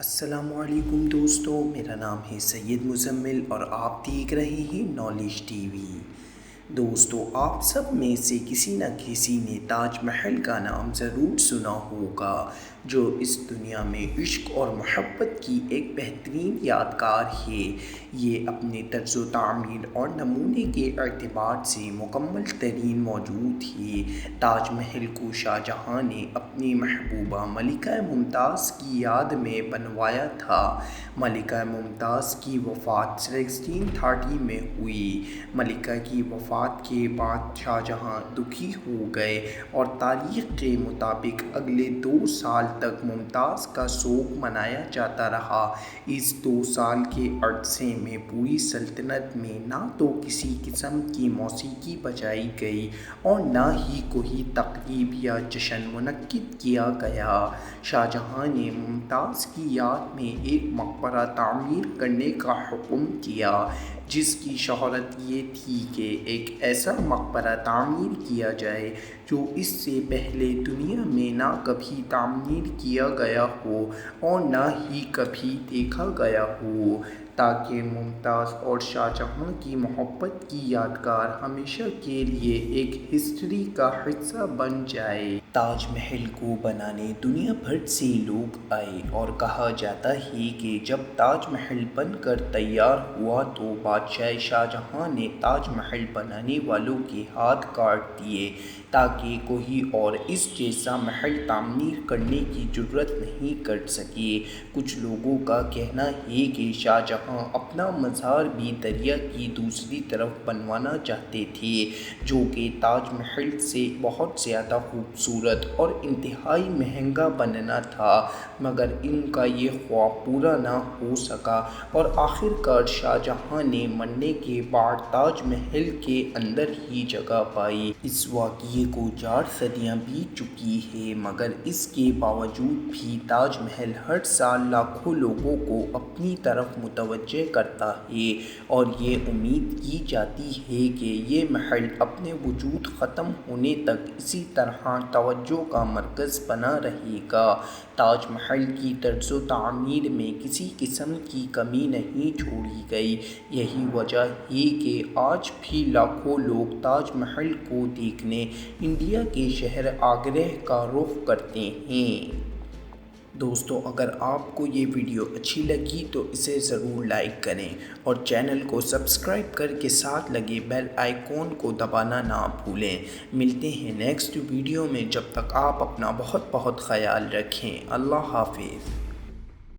السلام علیکم دوستو، میرا نام ہے سید مزمل اور آپ دیکھ رہے ہیں نالج ٹی وی۔ دوستو، آپ سب میں سے کسی نہ کسی نے تاج محل کا نام ضرور سنا ہوگا، جو اس دنیا میں عشق اور محبت کی ایک بہترین یادگار ہے۔ یہ اپنے طرز و تعمیر اور نمونے کے اعتبار سے مکمل ترین موجود ہے۔ تاج محل کو شاہ جہاں نے اپنی محبوبہ ملکہ ممتاز کی یاد میں بنوایا تھا۔ ملکہ ممتاز کی وفات 1630 میں ہوئی۔ ملکہ کی وفات کے بعد شاہ جہاں دکھی ہو گئے اور تاریخ کے مطابق اگلے 2 سال تک ممتاز کا سوگ منایا جاتا رہا۔ اس 2 سال کے عرصے میں پوری سلطنت میں نہ تو کسی قسم کی موسیقی بجائی گئی اور نہ ہی کوئی تقریب یا جشن منعقد کیا گیا۔ شاہ جہاں نے ممتاز کی یاد میں ایک مقبرہ تعمیر کرنے کا حکم کیا، جس کی شہرت یہ تھی کہ ایک ایسا مقبرہ تعمیر کیا جائے جو اس سے پہلے دنیا میں نہ کبھی تعمیر کیا گیا ہو اور نہ ہی کبھی دیکھا گیا ہو، تاکہ ممتاز اور شاہ جہاں کی محبت کی یادگار ہمیشہ کے لیے ایک ہسٹری کا حصہ بن جائے۔ تاج محل کو بنانے دنیا بھر سے لوگ آئے اور کہا جاتا ہے کہ جب تاج محل بن کر تیار ہوا تو بادشاہ شاہ جہاں نے تاج محل بنانے والوں کے ہاتھ کاٹ دیے تاکہ کوئی اور اس جیسا محل تعمیر کرنے کی جرات نہیں کر سکے۔ کچھ لوگوں کا کہنا ہے کہ شاہ جہاں اپنا مزار بھی دریا کی دوسری طرف بنوانا چاہتے تھے، جو کہ تاج محل سے بہت زیادہ خوبصورت اور انتہائی مہنگا بننا تھا، مگر ان کا یہ خواب پورا نہ ہو سکا اور آخر کار شاہ جہاں نے مرنے کے بعد تاج محل کے اندر ہی جگہ پائی۔ اس واقعے کو 4 صدیاں بیت چکی ہیں، مگر اس کے باوجود بھی تاج محل ہر سال لاکھوں لوگوں کو اپنی طرف متوجہ کرتا ہے اور یہ امید کی جاتی ہے کہ یہ محل اپنے وجود ختم ہونے تک اسی طرح توجہ کا مرکز بنا رہے گا۔ تاج محل کی طرز و تعمیر میں کسی قسم کی کمی نہیں چھوڑی گئی۔ یہی وجہ ہے کہ آج بھی لاکھوں لوگ تاج محل کو دیکھنے انڈیا کے شہر آگرہ کا رخ کرتے ہیں۔ دوستو، اگر آپ کو یہ ویڈیو اچھی لگی تو اسے ضرور لائک کریں اور چینل کو سبسکرائب کر کے ساتھ لگے بیل آئیکن کو دبانا نہ بھولیں۔ ملتے ہیں نیکسٹ ویڈیو میں، جب تک آپ اپنا بہت خیال رکھیں۔ اللہ حافظ۔